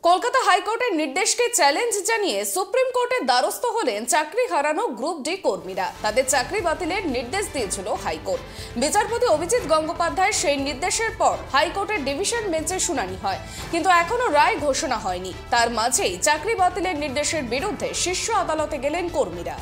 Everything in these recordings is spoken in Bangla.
কলকাতা হাইকোর্টের নির্দেশকে চ্যালেঞ্জ জানিয়ে সুপ্রিম কোর্টের দ্বারস্থ হলেন চাকরি হারানো গ্রুপ ডি কর্মীরা। তাদের চাকরি বাতিলের নির্দেশ দিয়েছিল হাইকোর্ট। বিচারপতি অভিজিৎ গঙ্গোপাধ্যায়ের সেই নির্দেশের পর হাইকোর্টের ডিভিশন বেঞ্চে শুনানি হয়, কিন্তু এখনো রায় ঘোষণা হয়নি। তার মাঝেই চাকরি বাতিলের নির্দেশের বিরুদ্ধে শীর্ষ আদালতে গেলেন কর্মীরা।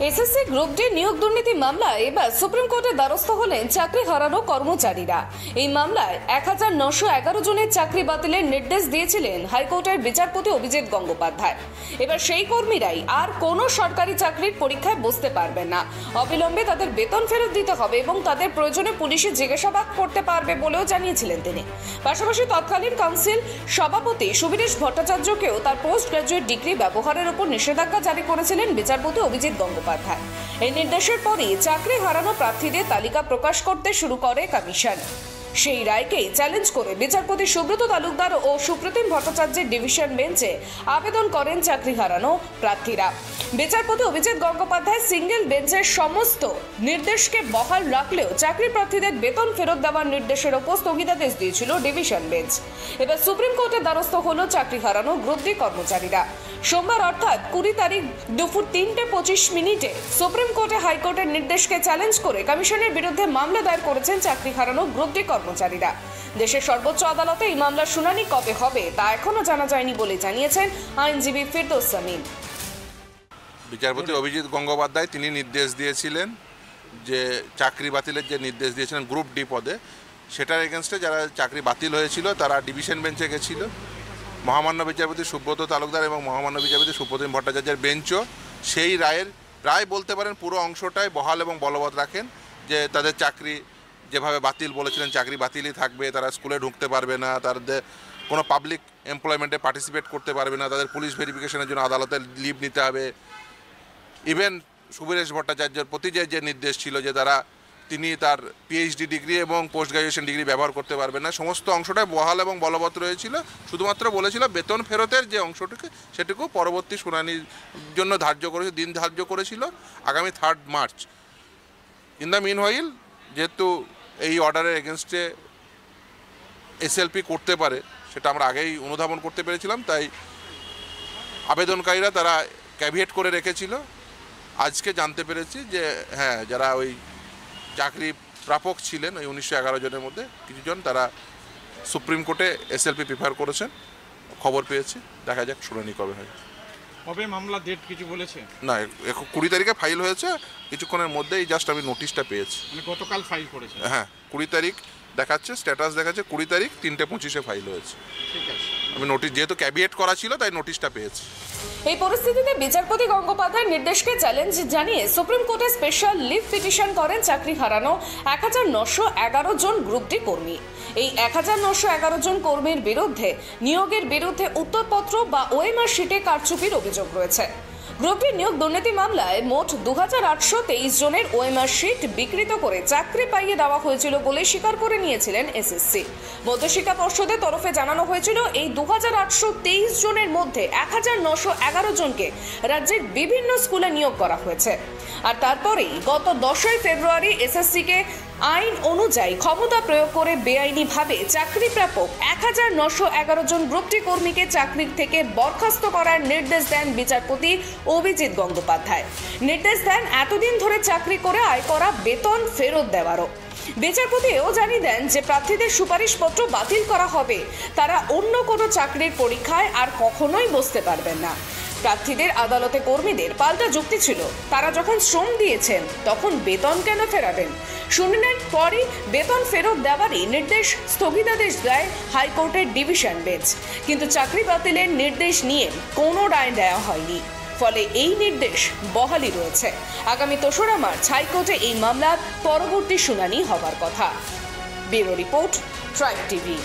এসএসসি গ্রুপ ডি নিয়োগ দুর্নীতি মামলায় এবার সুপ্রিম কোর্টের দ্বারস্থ হলেন চাকরি হারানো কর্মচারীরা। এই মামলায় 1911 জনের চাকরি বাতিলের নির্দেশ দিয়েছিলেন হাইকোর্টের বিচারপতি অভিজিৎ গঙ্গোপাধ্যায়। এবার সেই কর্মীরাই আর কোনো সরকারি চাকরির পরীক্ষায় বসতে পারবেন না। অবিলম্বে তাদের বেতন ফেরত দিতে হবে এবং তাদের প্রয়োজনে পুলিশে জিজ্ঞাসাবাদ করতে পারবে বলেও জানিয়েছিলেন তিনি। পাশাপাশি তৎকালীন কাউন্সিল সভাপতি সুবীরেশ ভট্টাচার্যকেও তার পোস্ট গ্রাজুয়েট ডিগ্রি ব্যবহারের উপর নিষেধাজ্ঞা জারি করেছিলেন বিচারপতি অভিজিৎ গঙ্গোপাধ্যায়। এই নির্দেশের পরই চাকরি হারানো প্রার্থীদের তালিকা প্রকাশ করতে শুরু করে কমিশন। সেই রায়কেই চ্যালেঞ্জ করে বিচারপতি সুব্রত তালুকদার ও সুপ্রতিম ভট্টাচার্যের ডিভিশন বেঞ্চে আবেদন করেন চাকরি হারানো প্রার্থীরা। বিচারপতি অভিজিৎ গঙ্গোপাধ্যায় সিঙ্গেল বেঞ্চের সমস্ত নির্দেশকে বহাল রাখলেও চাকরি প্রার্থীদের বেতন ফেরত দেওয়ার নির্দেশের ওপর স্থগিতাদেশ দিয়েছিল ডিভিশন বেঞ্চ। এবার সুপ্রিম কোর্টের দ্বারস্থ হলো চাকরি হারানো গ্রুপ ডি কর্মচারীরা। সোমবার অর্থাৎ 20 তারিখ দুপুর 3:25 সুপ্রিম কোর্টে হাইকোর্টের নির্দেশকে চ্যালেঞ্জ করে কমিশনের বিরুদ্ধে মামলা দায়ের করেছেন চাকরি হারানো গ্রুপ ডি কর্মচারীরা। দেশের সর্বোচ্চ আদালতে এই মামলার শুনানি কবে হবে তা এখনো জানা যায়নি বলে জানিয়েছেন আইনজীবী ফিরদৌস সামিন। বিচারপতি অভিজিৎ গঙ্গোপাধ্যায় তিনি নির্দেশ দিয়েছিলেন যে চাকরি বাতিলের যে নির্দেশ দিয়েছিলেন গ্রুপ ডি পদে, সেটার এগেনস্টে যারা চাকরি বাতিল হয়েছিল তারা ডিভিশন বেঞ্চে গেছিল। মহামান্য বিচারপতি সুব্রত তালুকদার এবং মহামান্য বিচারপতি সুপ্রতিম ভট্টাচার্যের বেঞ্চও সেই রায় বলতে পারেন পুরো অংশটাই বহাল এবং বলবৎ রাখেন যে তাদের চাকরি যেভাবে বাতিল বলেছিলেন চাকরি বাতিলই থাকবে, তারা স্কুলে ঢুকতে পারবে না, তাদের কোনো পাবলিক এমপ্লয়মেন্টে পার্টিসিপেট করতে পারবে না, তাদের পুলিশ ভেরিফিকেশনের জন্য আদালতে লিভ নিতে হবে। ইভেন সুবীরেশ ভট্টাচার্যের প্রতি যে নির্দেশ ছিল যে তিনি তার পিএইচডি ডিগ্রি এবং পোস্ট গ্রাজুয়েশন ডিগ্রি ব্যবহার করতে পারবেন না, সমস্ত অংশটাই বহাল এবং বলবৎ রয়েছিল। শুধুমাত্র বলেছিল বেতন ফেরতের যে অংশটুকু সেটুকু পরবর্তী শুনানির জন্য দিন ধার্য করেছিল আগামী 3 মার্চ। ইন দ্য মিন হোয়াইল যেহেতু এই অর্ডারের এগেনস্টে এসএলপি করতে পারে সেটা আমরা আগেই অনুধাবন করতে পেরেছিলাম, তাই আবেদনকারীরা তারা ক্যাভিয়েট করে রেখেছিল। আজকে জানতে পেরেছি যে হ্যাঁ, যারা ওই চাকরি প্রাপক ছিলেন ওই 1911 জনের মধ্যে কিছুজন তারা সুপ্রিম কোর্টে এসএলপি প্রিফার করেছেন, খবর পেয়েছি। দেখা যাক শুনানি কবে হয়। কবে মামলা ডেট কিছু বলেছে? না, 20 তারিখে ফাইল হয়েছে, কিছুক্ষণের মধ্যেই জাস্ট আমি নোটিশটা পেয়েছি। মানে গতকাল ফাইল করেছে? হ্যাঁ, 20 তারিখ দেখাচ্ছে, স্ট্যাটাস দেখাচ্ছে 20 তারিখ 3:25 ফাইল হয়েছে। ঠিক আছে, আমি নোটিশ যেহেতু ক্যাভিয়েট করা ছিল তাই নোটিশটা পেয়েছি। এই পরিস্থিতিতে বিচারপতি গঙ্গোপাধ্যায়ের নির্দেশকে চ্যালেঞ্জ জানিয়ে সুপ্রিম কোর্টে স্পেশাল লিভ পিটিশন করেন চাকরি হারানো 1911 জন গ্রুপ ডি কর্মী। এই 1911 জন কর্মীর বিরুদ্ধে নিয়োগের বিরুদ্ধে উত্তরপত্র বা ওএমআর শিটে কারচুপির অভিযোগ রয়েছে। গ্রুপ ডি নিয়োগ দুর্নীতি মামলায় মোট 2823 জনের ওএমআর শিট বিকৃত করে চাকরি পাইয়ে দেওয়া হয়েছিল বলে স্বীকার করে নিয়েছিলেন এসএসসি। মধ্যশিক্ষা পর্ষদের তরফে জানানো হয়েছিল এই 2823 জনের মধ্যে 1911 জনকে রাজ্যের বিভিন্ন স্কুলে নিয়োগ করা হয়েছে। আর তারপরেই গত 10 ফেব্রুয়ারি এসএসসিকে আইন অনুযায়ী ক্ষমতা প্রয়োগ করে বেআইনিভাবে চাকরি প্রাপক 1911 জন গ্রুপ ডি কর্মীকে চাকরি থেকে বরখাস্ত করার নির্দেশ দেন বিচারপতি অভিজিৎ গঙ্গোপাধ্যায়। নির্দেশ দেন এতদিন ধরে চাকরি করে আয় করা বেতন ফেরত দেওয়ারও। বিচারপতি এও জানিয়ে দেন যে প্রার্থীদের সুপারিশপত্র বাতিল করা হবে, তারা অন্য কোনো চাকরির পরীক্ষায় আর কখনোই বসতে পারবেন না। প্রার্থীদের আদালতে কর্মীদের পাল্টা যুক্তি ছিল, তারা যখন শ্রম দিয়েছেন তখন বেতন কেন ফেরাবেন? শুনানির পরই বেতন ফেরত দেওয়ারই নির্দেশ স্থগিতাদেশ দেয় হাইকোর্টের ডিভিশন বেঞ্চ, কিন্তু চাকরি বাতিলের নির্দেশ নিয়ে কোনো রায় দেওয়া হয়নি। ফলে এই নির্দেশ বহালই রয়েছে। আগামী 3রা মার্চ হাইকোর্টে এই মামলার পরবর্তী শুনানি হবার কথা। Bureau report, tribe TV.